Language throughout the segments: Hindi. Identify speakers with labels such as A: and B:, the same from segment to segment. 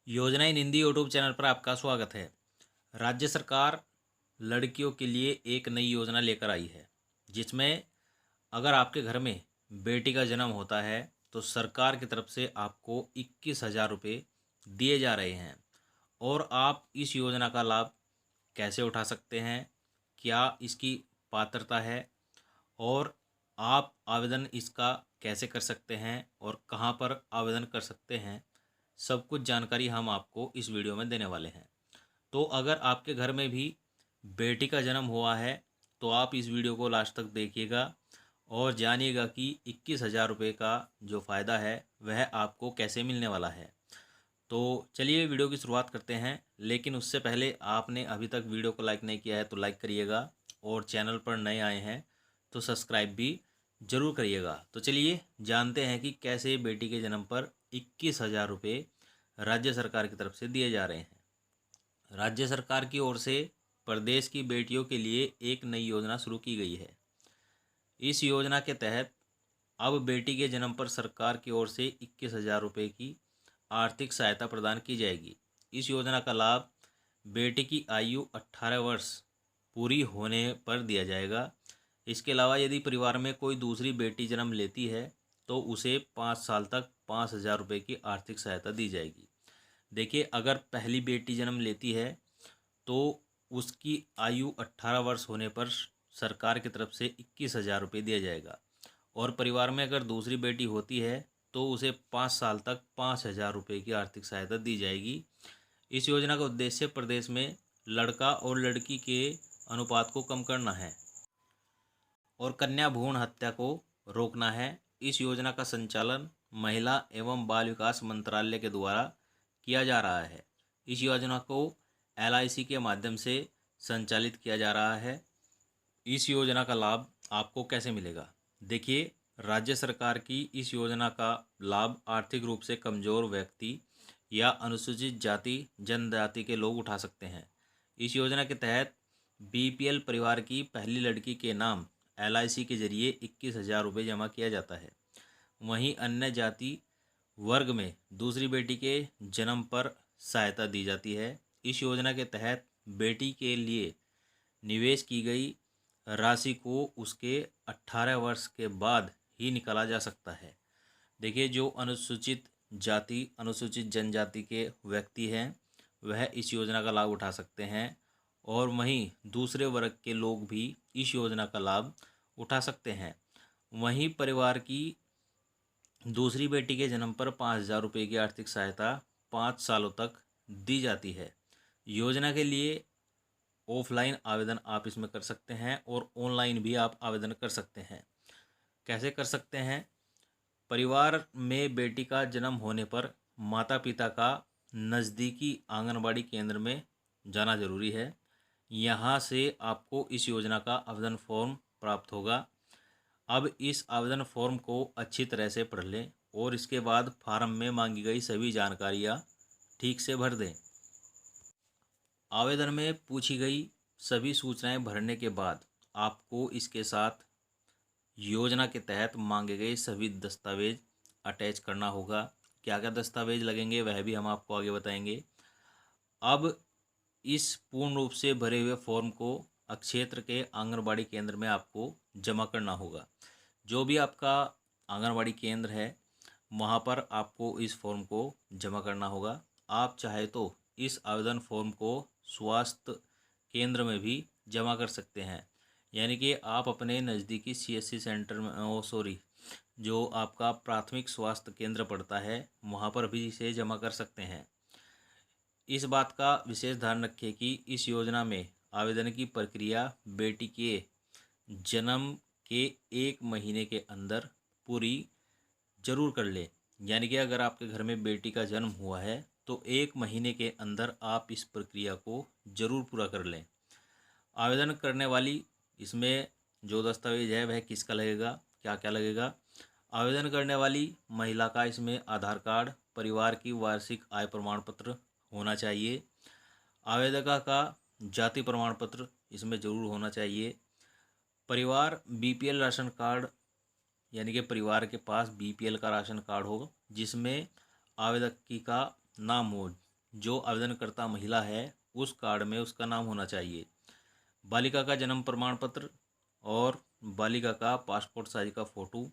A: योजना इन हिंदी यूट्यूब चैनल पर आपका स्वागत है। राज्य सरकार लड़कियों के लिए एक नई योजना लेकर आई है, जिसमें अगर आपके घर में बेटी का जन्म होता है तो सरकार की तरफ से आपको 21,000 रुपये दिए जा रहे हैं। और आप इस योजना का लाभ कैसे उठा सकते हैं, क्या इसकी पात्रता है और आप आवेदन इसका कैसे कर सकते हैं और कहां पर आवेदन कर सकते हैं, सब कुछ जानकारी हम आपको इस वीडियो में देने वाले हैं। तो अगर आपके घर में भी बेटी का जन्म हुआ है तो आप इस वीडियो को लास्ट तक देखिएगा और जानिएगा कि 21,000 रुपये का जो फ़ायदा है वह आपको कैसे मिलने वाला है। तो चलिए वीडियो की शुरुआत करते हैं, लेकिन उससे पहले आपने अभी तक वीडियो को लाइक नहीं किया है तो लाइक करिएगा और चैनल पर नए आए हैं तो सब्सक्राइब भी ज़रूर करिएगा। तो चलिए जानते हैं कि कैसे बेटी के जन्म पर 21,000 रुपये राज्य सरकार की तरफ से दिए जा रहे हैं। राज्य सरकार की ओर से प्रदेश की बेटियों के लिए एक नई योजना शुरू की गई है। इस योजना के तहत अब बेटी के जन्म पर सरकार की ओर से 21,000 रुपये की आर्थिक सहायता प्रदान की जाएगी। इस योजना का लाभ बेटी की आयु 18 वर्ष पूरी होने पर दिया जाएगा। इसके अलावा यदि परिवार में कोई दूसरी बेटी जन्म लेती है तो उसे 5 साल तक 5,000 रुपये की आर्थिक सहायता दी जाएगी। देखिए, अगर पहली बेटी जन्म लेती है तो उसकी आयु 18 वर्ष होने पर सरकार की तरफ से 21,000 रुपये दिया जाएगा। और परिवार में अगर दूसरी बेटी होती है तो उसे 5 साल तक 5,000 रुपये की आर्थिक सहायता दी जाएगी। इस योजना का उद्देश्य प्रदेश में लड़का और लड़की के अनुपात को कम करना है और कन्या भ्रूण हत्या को रोकना है। इस योजना का संचालन महिला एवं बाल विकास मंत्रालय के द्वारा किया जा रहा है। इस योजना को LIC के माध्यम से संचालित किया जा रहा है। इस योजना का लाभ आपको कैसे मिलेगा? देखिए, राज्य सरकार की इस योजना का लाभ आर्थिक रूप से कमज़ोर व्यक्ति या अनुसूचित जाति जनजाति के लोग उठा सकते हैं। इस योजना के तहत BPL परिवार की पहली लड़की के नाम LIC के जरिए 21,000 रुपये जमा किया जाता है। वहीं अन्य जाति वर्ग में दूसरी बेटी के जन्म पर सहायता दी जाती है। इस योजना के तहत बेटी के लिए निवेश की गई राशि को उसके 18 वर्ष के बाद ही निकाला जा सकता है। देखिए, जो अनुसूचित जाति अनुसूचित जनजाति के व्यक्ति हैं वह इस योजना का लाभ उठा सकते हैं और वहीं दूसरे वर्ग के लोग भी इस योजना का लाभ उठा सकते हैं। वहीं परिवार की दूसरी बेटी के जन्म पर 5,000 रुपये की आर्थिक सहायता 5 सालों तक दी जाती है। योजना के लिए ऑफलाइन आवेदन आप इसमें कर सकते हैं और ऑनलाइन भी आप आवेदन कर सकते हैं। कैसे कर सकते हैं? परिवार में बेटी का जन्म होने पर माता पिता का नज़दीकी आंगनबाड़ी केंद्र में जाना जरूरी है। यहाँ से आपको इस योजना का आवेदन फॉर्म प्राप्त होगा। अब इस आवेदन फॉर्म को अच्छी तरह से पढ़ लें और इसके बाद फार्म में मांगी गई सभी जानकारियाँ ठीक से भर दें। आवेदन में पूछी गई सभी सूचनाएं भरने के बाद आपको इसके साथ योजना के तहत मांगे गए सभी दस्तावेज अटैच करना होगा। क्या क्या दस्तावेज लगेंगे वह भी हम आपको आगे बताएंगे। अब इस पूर्ण रूप से भरे हुए फॉर्म को क्षेत्र के आंगनबाड़ी केंद्र में आपको जमा करना होगा। जो भी आपका आंगनबाड़ी केंद्र है वहाँ पर आपको इस फॉर्म को जमा करना होगा। आप चाहे तो इस आवेदन फॉर्म को स्वास्थ्य केंद्र में भी जमा कर सकते हैं, यानी कि आप अपने नज़दीकी CSC सेंटर में जो आपका प्राथमिक स्वास्थ्य केंद्र पड़ता है वहाँ पर भी इसे जमा कर सकते हैं। इस बात का विशेष ध्यान रखें कि इस योजना में आवेदन की प्रक्रिया बेटी के जन्म के 1 महीने के अंदर पूरी जरूर कर लें। यानी कि अगर आपके घर में बेटी का जन्म हुआ है तो 1 महीने के अंदर आप इस प्रक्रिया को ज़रूर पूरा कर लें। आवेदन करने वाली इसमें जो दस्तावेज है वह किसका लगेगा, क्या क्या लगेगा? आवेदन करने वाली महिला का इसमें आधार कार्ड, परिवार की वार्षिक आय प्रमाण पत्र होना चाहिए। आवेदका का जाति प्रमाण पत्र इसमें ज़रूर होना चाहिए। परिवार BPL राशन कार्ड, यानी कि परिवार के पास BPL का राशन कार्ड हो जिसमें आवेदक की का नाम हो, जो आवेदनकर्ता महिला है उस कार्ड में उसका नाम होना चाहिए। बालिका का जन्म प्रमाण पत्र और बालिका का पासपोर्ट साइज का फ़ोटो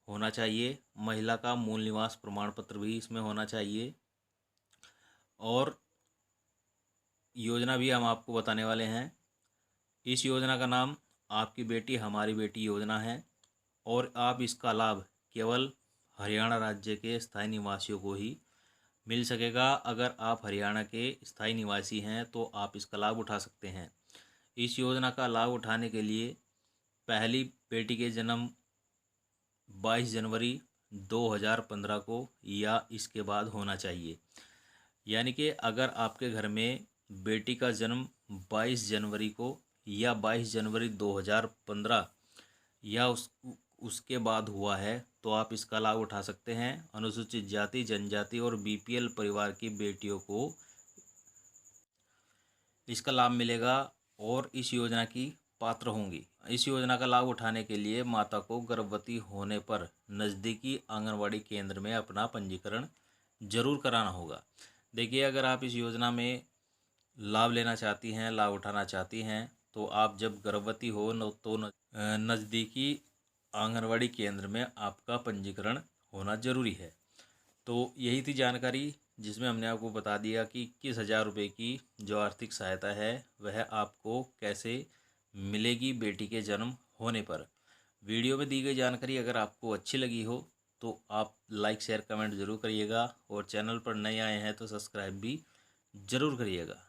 A: होना चाहिए। महिला का मूल निवास प्रमाण पत्र भी इसमें होना चाहिए। और योजना भी हम आपको बताने वाले हैं। इस योजना का नाम आपकी बेटी हमारी बेटी योजना है और आप इसका लाभ केवल हरियाणा राज्य के स्थायी निवासियों को ही मिल सकेगा। अगर आप हरियाणा के स्थायी निवासी हैं तो आप इसका लाभ उठा सकते हैं। इस योजना का लाभ उठाने के लिए पहली बेटी के जन्म 22 जनवरी 2015 को या इसके बाद होना चाहिए। यानी कि अगर आपके घर में बेटी का जन्म 22 जनवरी को या 22 जनवरी 2015 या उसके बाद हुआ है तो आप इसका लाभ उठा सकते हैं। अनुसूचित जाति, जनजाति और बीपीएल परिवार की बेटियों को इसका लाभ मिलेगा और इस योजना की पात्र होंगी। इस योजना का लाभ उठाने के लिए माता को गर्भवती होने पर नज़दीकी आंगनवाड़ी केंद्र में अपना पंजीकरण जरूर कराना होगा। देखिए, अगर आप इस योजना में लाभ लेना चाहती हैं, लाभ उठाना चाहती हैं, तो आप जब गर्भवती हो तो नज़दीकी आंगनवाड़ी केंद्र में आपका पंजीकरण होना ज़रूरी है। तो यही थी जानकारी जिसमें हमने आपको बता दिया कि 21,000 रुपये की जो आर्थिक सहायता है वह आपको कैसे मिलेगी बेटी के जन्म होने पर। वीडियो में दी गई जानकारी अगर आपको अच्छी लगी हो तो आप लाइक शेयर कमेंट ज़रूर करिएगा और चैनल पर नए आए हैं तो सब्सक्राइब भी ज़रूर करिएगा।